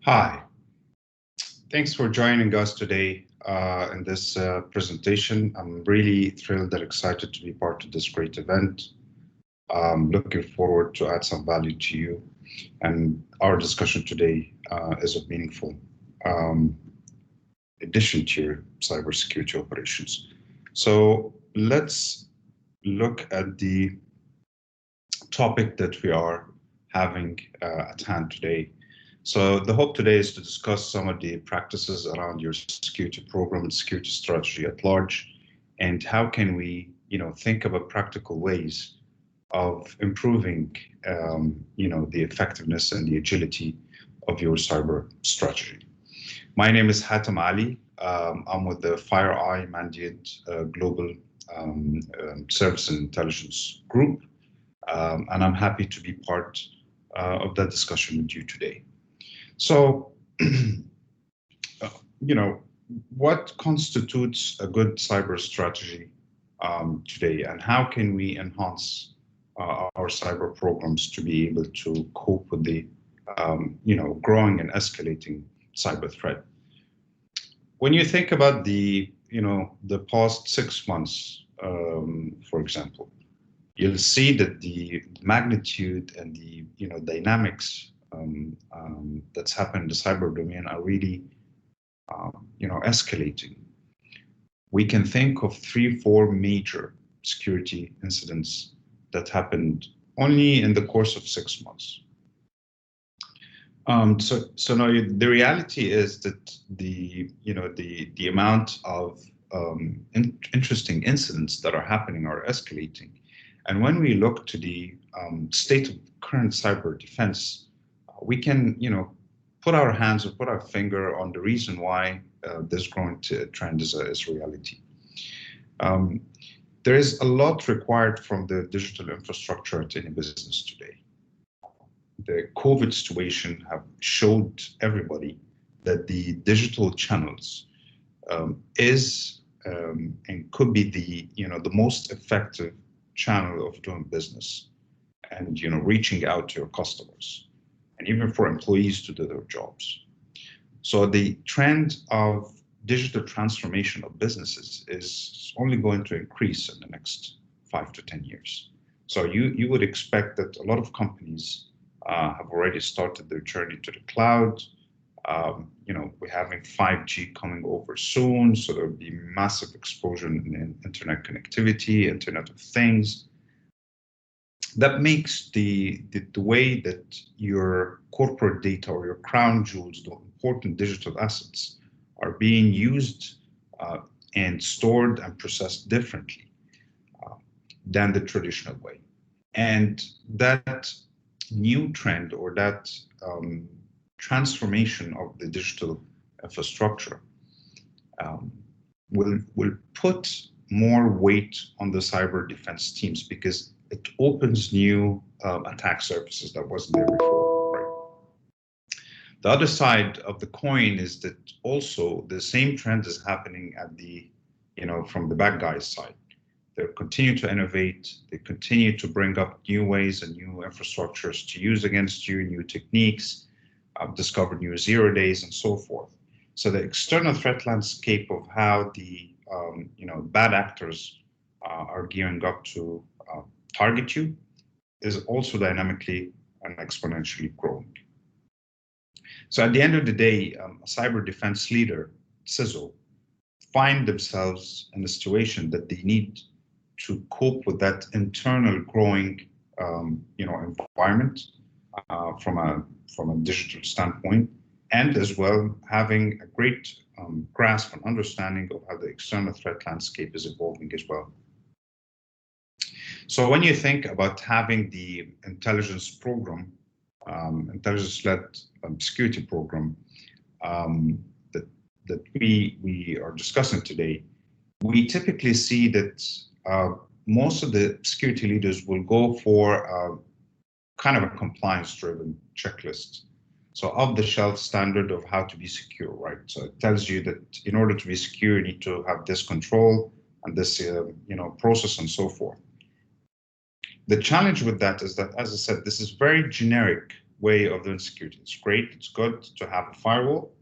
Hi, thanks for joining us today in this presentation. I'm really thrilled and excited to be part of this great event. Looking forward to add some value to you, and our discussion today is of meaningful um, addition to your cybersecurity operations. So let's look at the topic that we are having at hand today. So the hope today is to discuss some of the practices around your security program and security strategy at large, and how can we, think about practical ways of improving, the effectiveness and the agility of your cyber strategy. My name is Hatem Ali. I'm with the FireEye Mandiant Global Service and Intelligence Group, and I'm happy to be part of that discussion with you today. So, what constitutes a good cyber strategy today, and how can we enhance our cyber programs to be able to cope with the, growing and escalating cyber threat? When you think about the past 6 months, for example, you'll see that the magnitude and the dynamics that's happened in the cyber domain are really escalating. We can think of 3-4 major security incidents that happened only in the course of 6 months. So now the reality is that the amount of interesting incidents that are happening are escalating. And when we look to the state of current cyber defense, we can, put our hands or put our finger on the reason why this growing trend is a reality. There is a lot required from the digital infrastructure at any business today. The COVID situation have showed everybody that the digital channels is and could be the most effective channel of doing business and reaching out to your customers, and even for employees to do their jobs. So the trend of digital transformation of businesses is only going to increase in the next 5 to 10 years. So you would expect that a lot of companies have already started their journey to the cloud. We're having 5G coming over soon, so there'll be massive explosion in internet connectivity, Internet of Things. That makes the way that your corporate data or your crown jewels, the important digital assets, are being used and stored and processed differently than the traditional way. And that new trend, or that transformation of the digital infrastructure will put more weight on the cyber defense teams, because it opens new attack surfaces that wasn't there before. Right? The other side of the coin is that also the same trend is happening at the, from the bad guys' side. They continue to innovate. They continue to bring up new ways and new infrastructures to use against you, new techniques, discover new 0 days, and so forth. So the external threat landscape of how the bad actors are gearing up to target you is also dynamically and exponentially growing. So at the end of the day, a cyber defense leader, CISO, find themselves in a situation that they need to cope with that internal growing, environment from a digital standpoint, and as well having a great grasp and understanding of how the external threat landscape is evolving as well. So when you think about having the intelligence program, intelligence-led security program that we are discussing today, we typically see that most of the security leaders will go for kind of a compliance-driven checklist. So off-the-shelf standard of how to be secure, right? So it tells you that in order to be secure, you need to have this control and this, process and so forth. The challenge with that is that, as I said, this is very generic way of doing security. It's great, it's good to have a firewall.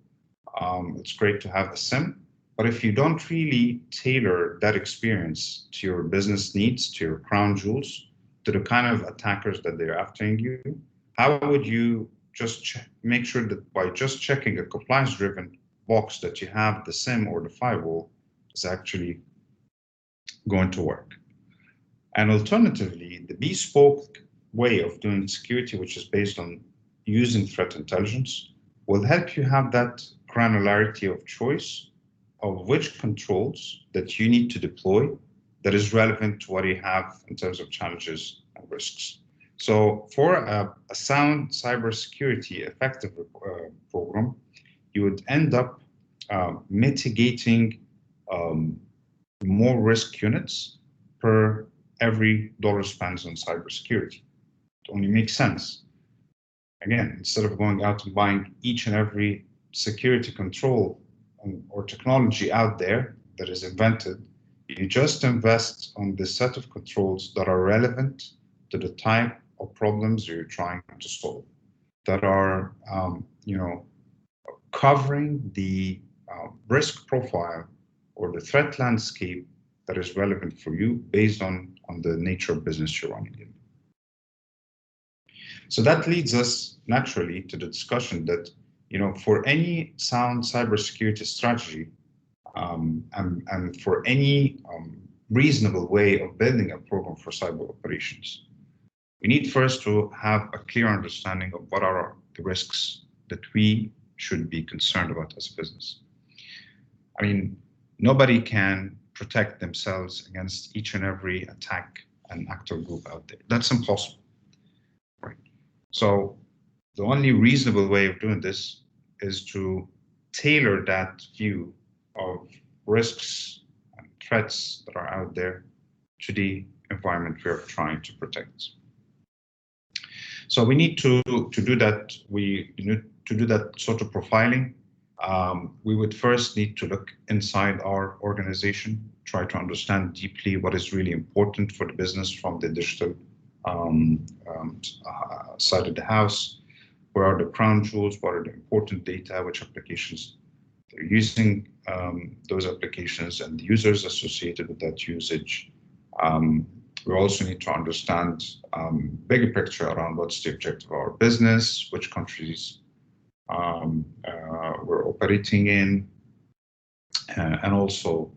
It's great to have a SIM, but if you don't really tailor that experience to your business needs, to your crown jewels, to the kind of attackers that they're after you, how would you just make sure that by just checking a compliance-driven box that you have the SIM or the firewall is actually going to work? And alternatively, the bespoke way of doing security, which is based on using threat intelligence, will help you have that granularity of choice of which controls that you need to deploy that is relevant to what you have in terms of challenges and risks. So for a sound cybersecurity effective program, you would end up mitigating more risk units per every dollar spent on cybersecurity. It only makes sense. Again, instead of going out and buying each and every security control or technology out there that is invented, you just invest on the set of controls that are relevant to the type of problems you're trying to solve, that are covering the risk profile or the threat landscape that is relevant for you based on the nature of business you're running in. So that leads us naturally to the discussion that, for any sound cybersecurity strategy and for any reasonable way of building a program for cyber operations, we need first to have a clear understanding of what are the risks that we should be concerned about as a business. I mean, nobody can protect themselves against each and every attack and actor group out there. That's impossible, right? So the only reasonable way of doing this is to tailor that view of risks and threats that are out there to the environment we are trying to protect. So we need to do that. We need to do that sort of profiling. We would first need to look inside our organization, try to understand deeply what is really important for the business from the digital side of the house. Where are the crown jewels? What are the important data? Which applications they're using those applications and the users associated with that usage. We also need to understand bigger picture around what's the objective of our business, which countries we're operating in, and also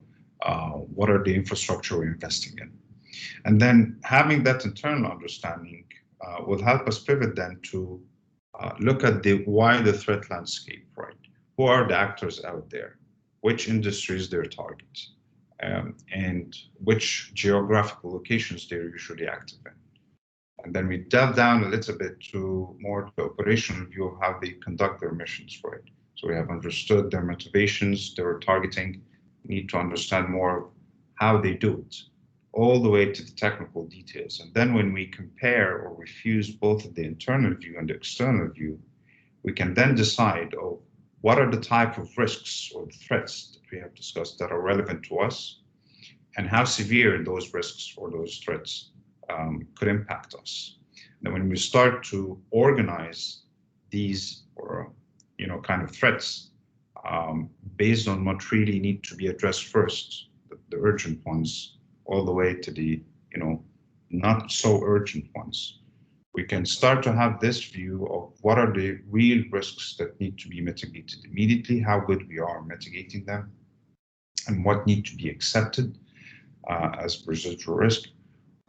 what are the infrastructure we're investing in. And then having that internal understanding will help us pivot then to look at the wider threat landscape, right? Who are the actors out there? Which industries they're targeting? And which geographical locations they're usually active in. And then we delve down a little bit to more the operational view of how they conduct their missions, right? So we have understood their motivations, their targeting, we need to understand more of how they do it, all the way to the technical details. And then when we compare or refuse both the internal view and the external view, we can then decide, what are the type of risks or the threats that we have discussed that are relevant to us, and how severe those risks or those threats could impact us. Then when we start to organize these kind of threats based on what really need to be addressed first, the urgent ones, all the way to the not so urgent ones, we can start to have this view of what are the real risks that need to be mitigated immediately, how good we are mitigating them, and what need to be accepted as residual risk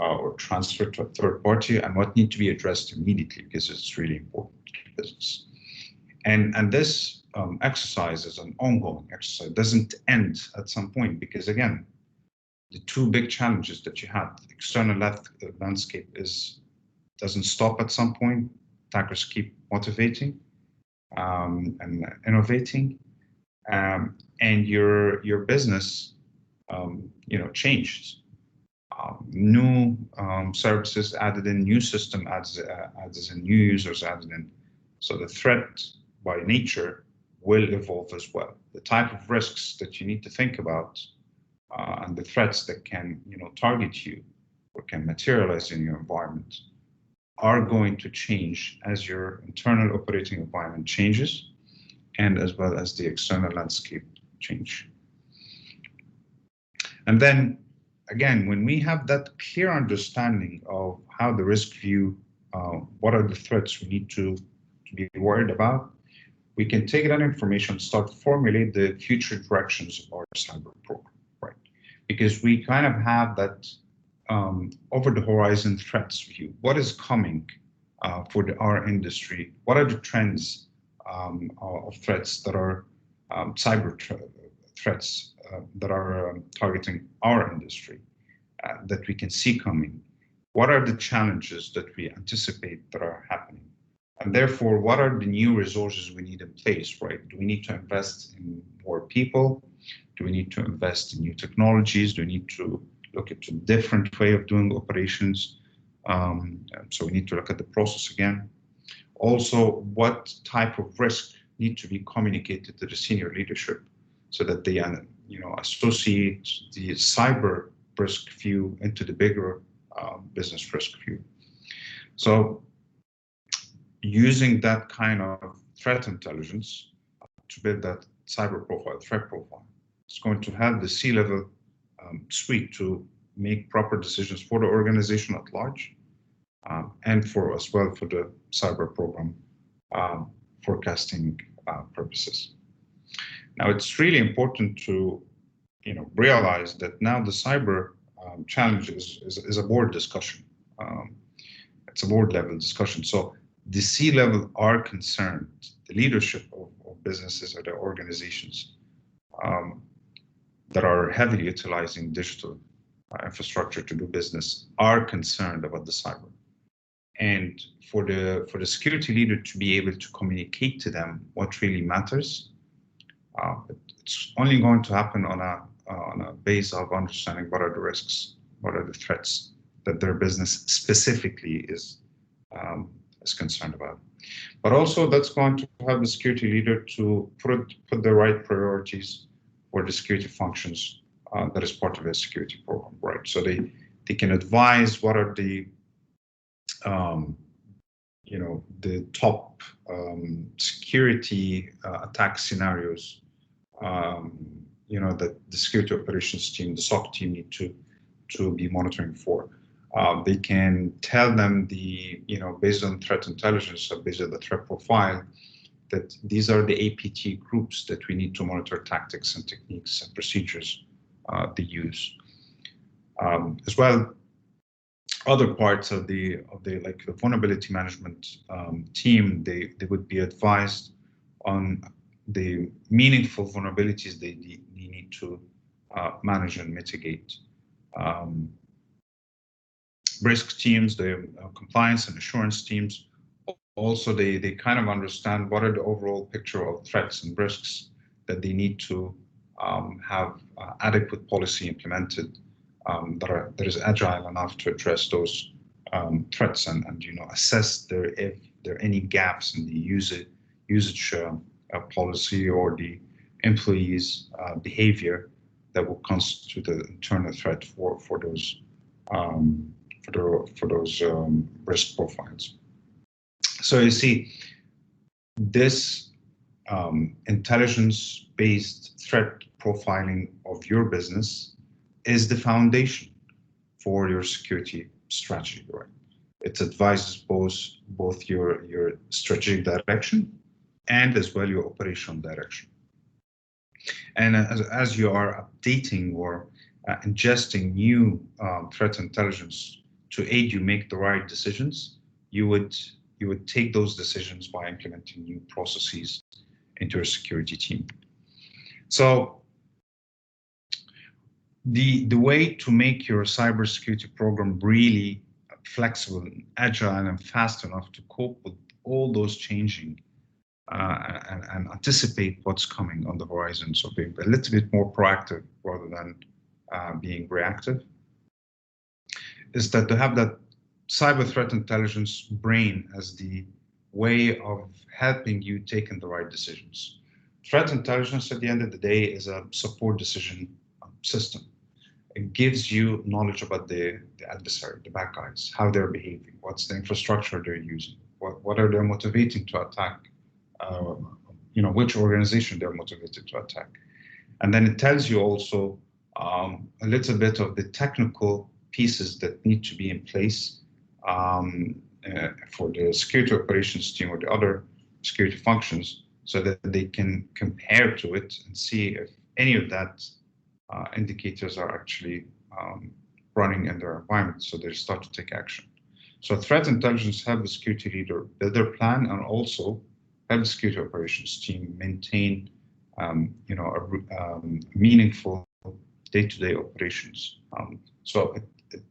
or transfer to a third party, and what need to be addressed immediately because it's really important to the business. And this exercise is an ongoing exercise. It doesn't end at some point, because again, the two big challenges that you have, the external landscape doesn't stop at some point. Attackers keep motivating and innovating, and your business changed. New services added in, new system adds in, new users added in. So the threat by nature will evolve as well. The type of risks that you need to think about and the threats that can target you or can materialize in your environment are going to change as your internal operating environment changes, and as well as the external landscape change. And then again, when we have that clear understanding of how the risk view, what are the threats we need to be worried about, we can take that information, start formulate the future directions of our cyber program, right? Because we kind of have that over the horizon threats view. What is coming for our industry? What are the trends of threats that are cyber threats that are targeting our industry that we can see coming? What are the challenges that we anticipate that are happening? And therefore, what are the new resources we need in place, right? Do we need to invest in more people? Do we need to invest in new technologies? Do we need to look at a different way of doing operations? So we need to look at the process again. Also, what type of risk need to be communicated to the senior leadership so that they associate the cyber risk view into the bigger business risk view. So using that kind of threat intelligence to build that cyber profile, threat profile, it's going to have the C-level suite to make proper decisions for the organization at large, and for as well for the cyber program forecasting purposes. Now, it's really important to realize that now the cyber challenge is a board discussion. It's a board level discussion. So the C-level are concerned, the leadership of businesses or their organizations that are heavily utilizing digital infrastructure to do business are concerned about the cyber. And for the security leader to be able to communicate to them what really matters, it's only going to happen on a base of understanding what are the risks, what are the threats that their business specifically is concerned about. But also that's going to have the security leader to put the right priorities for the security functions that is part of a security program, right? So they can advise what are the the top security attack scenarios that the security operations team, the SOC team, need to be monitoring for. They can tell them based on threat intelligence, or based on the threat profile, that these are the APT groups that we need to monitor tactics and techniques and procedures they use. As well, other parts of the vulnerability management team, they would be advised on the meaningful vulnerabilities they need to manage and mitigate. Risk teams, the compliance and assurance teams, also they kind of understand what are the overall picture of threats and risks that they need to have adequate policy implemented that is agile enough to address those threats and assess if there are any gaps in the usage policy or the employees' behavior that will constitute the internal threat for those risk profiles. So you see, this intelligence-based threat profiling of your business is the foundation for your security strategy, right? It advises both your strategic direction and as well your operational direction. And as you are updating or ingesting new threat intelligence to aid you make the right decisions, you would take those decisions by implementing new processes into your security team. So the way to make your cybersecurity program really flexible, and agile, and fast enough to cope with all those changing and anticipate what's coming on the horizon. So being a little bit more proactive rather than being reactive, is that to have that cyber threat intelligence brain as the way of helping you taking the right decisions. Threat intelligence at the end of the day is a support decision system. It gives you knowledge about the adversary, the bad guys, how they're behaving, what's the infrastructure they're using, what are they motivating to attack, which organization they're motivated to attack. And then it tells you also a little bit of the technical pieces that need to be in place for the security operations team or the other security functions, so that they can compare to it and see if any of that indicators are actually running in their environment, so they start to take action. So threat intelligence help the security leader build their plan and also help the security operations team maintain meaningful day-to-day operations. So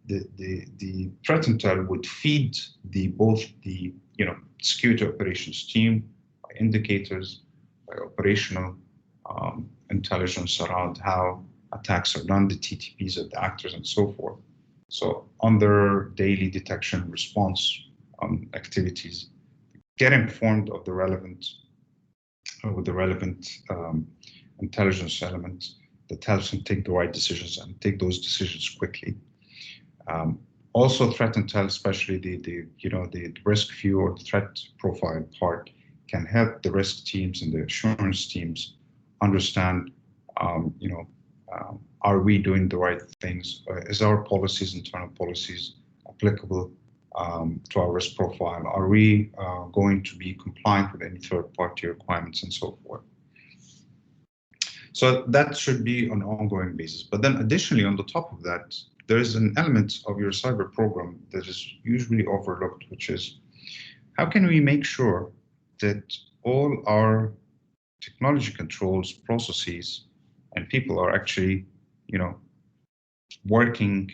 the threat intel would feed both the security operations team by indicators, by operational intelligence around how attacks are done, the TTPs of the actors, and so forth. So on their daily detection response activities, get informed of the relevant intelligence element that helps them take the right decisions and take those decisions quickly. Also, threat intel, especially the risk view or the threat profile part, can help the risk teams and the assurance teams understand, are we doing the right things? Is our policies, internal policies, applicable to our risk profile? Are we going to be compliant with any third-party requirements and so forth? So that should be on an ongoing basis. But then additionally, on the top of that, there is an element of your cyber program that is usually overlooked, which is how can we make sure that all our technology controls, processes, and people are actually, working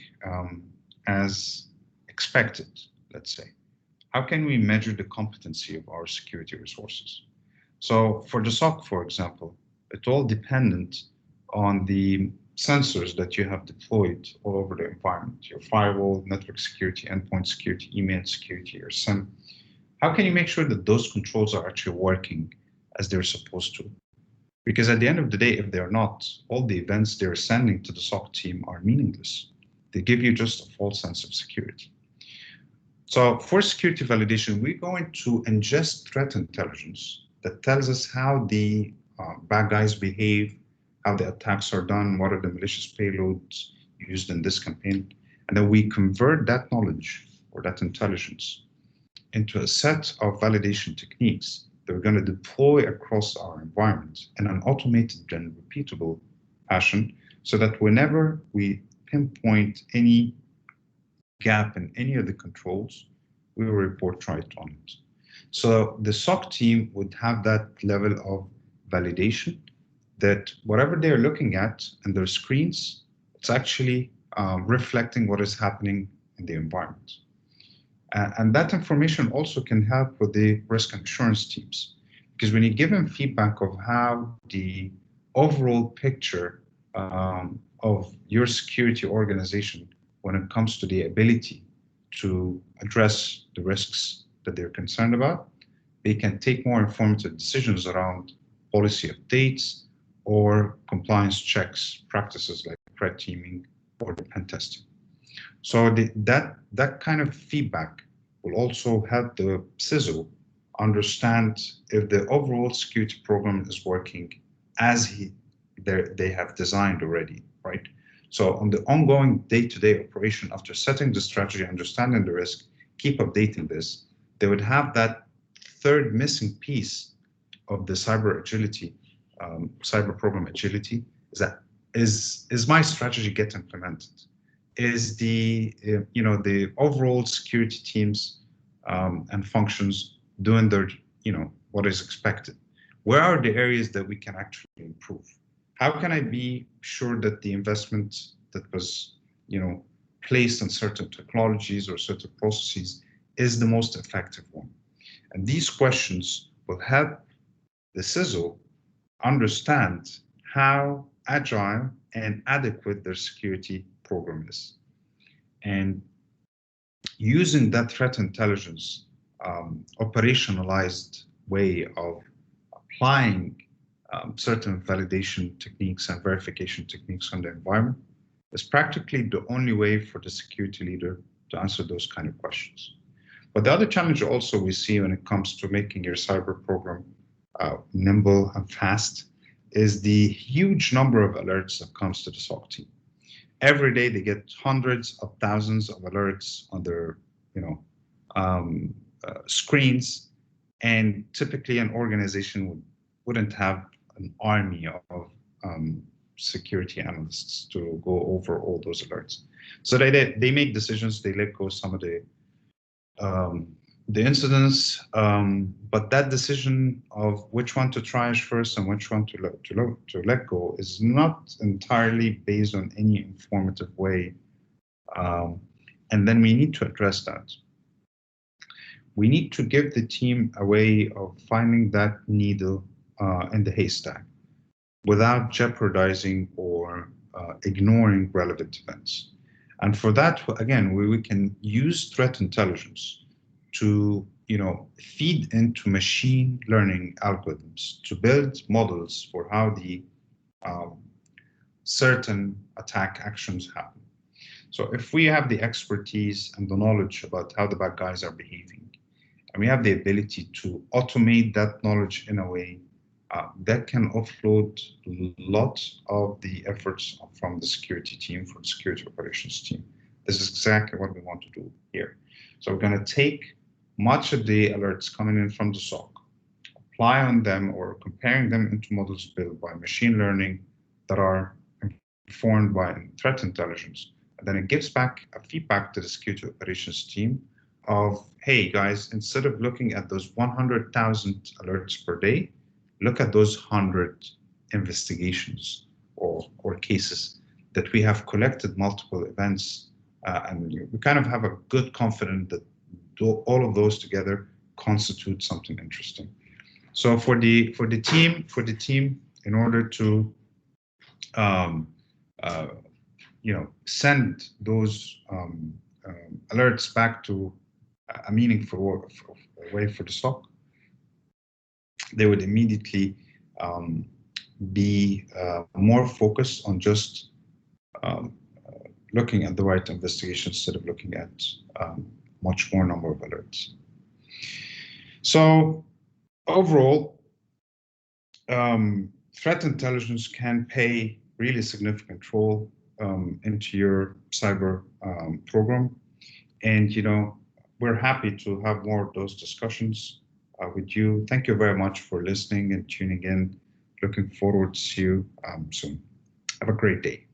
as expected, let's say. How can we measure the competency of our security resources? So for the SOC, for example, it's all dependent on the sensors that you have deployed all over the environment, your firewall, network security, endpoint security, email security, your SIM. How can you make sure that those controls are actually working as they're supposed to? Because at the end of the day, if they're not, all the events they're sending to the SOC team are meaningless. They give you just a false sense of security. So for security validation, we're going to ingest threat intelligence that tells us how the bad guys behave, how the attacks are done, what are the malicious payloads used in this campaign. And then we convert that knowledge or that intelligence into a set of validation techniques that we're going to deploy across our environment in an automated and repeatable fashion, so that whenever we pinpoint any gap in any of the controls, we will report right on it. So the SOC team would have that level of validation that whatever they're looking at in their screens, it's actually reflecting what is happening in the environment. And that information also can help with the risk and assurance teams, because when you give them feedback of how the overall picture of your security organization when it comes to the ability to address the risks that they're concerned about, they can take more informative decisions around policy updates or compliance checks, practices like threat teaming or pen testing. So that kind of feedback will also help the CISO understand if the overall security program is working as they have designed already, right? So on the ongoing day-to-day operation, after setting the strategy, understanding the risk, keep updating this, they would have that third missing piece of the cyber agility, cyber program agility, is my strategy get implemented? Is the the overall security teams and functions doing their what is expected? Where are the areas that we can actually improve? How can I be sure that the investment that was placed on certain technologies or certain processes is the most effective one? And these questions will help the CISO understand how agile and adequate their security program is. And using that threat intelligence operationalized way of applying certain validation techniques and verification techniques on the environment is practically the only way for the security leader to answer those kind of questions. But the other challenge also we see when it comes to making your cyber program nimble and fast is the huge number of alerts that comes to the SOC team. Every day they get hundreds of thousands of alerts on their, screens, and typically an organization wouldn't have an army of security analysts to go over all those alerts. So they make decisions. They let go some of the incidents, but that decision of which one to triage first and which one to let go is not entirely based on any informative way, and then we need to address that. We need to give the team a way of finding that needle in the haystack without jeopardizing or ignoring relevant events. And for that, again, we can use threat intelligence to feed into machine learning algorithms to build models for how the certain attack actions happen. So if we have the expertise and the knowledge about how the bad guys are behaving, and we have the ability to automate that knowledge in a way that can offload a lot of the efforts from the security team, from the security operations team. This is exactly what we want to do here. So we're going to take much of the alerts coming in from the SOC, apply on them or comparing them into models built by machine learning that are informed by threat intelligence. And then it gives back a feedback to the security operations team of, hey guys, instead of looking at those 100,000 alerts per day, look at those 100 investigations or cases that we have collected multiple events, and we kind of have a good confidence that all of those together constitute something interesting. So for the team, in order to send those alerts back to a meaningful way for the SOC, they would immediately be more focused on just looking at the right investigation instead of looking at much more number of alerts. So overall, threat intelligence can play really significant role into your cyber program, and we're happy to have more of those discussions with you. Thank you very much for listening and tuning in. Looking forward to see you soon. Have a great day.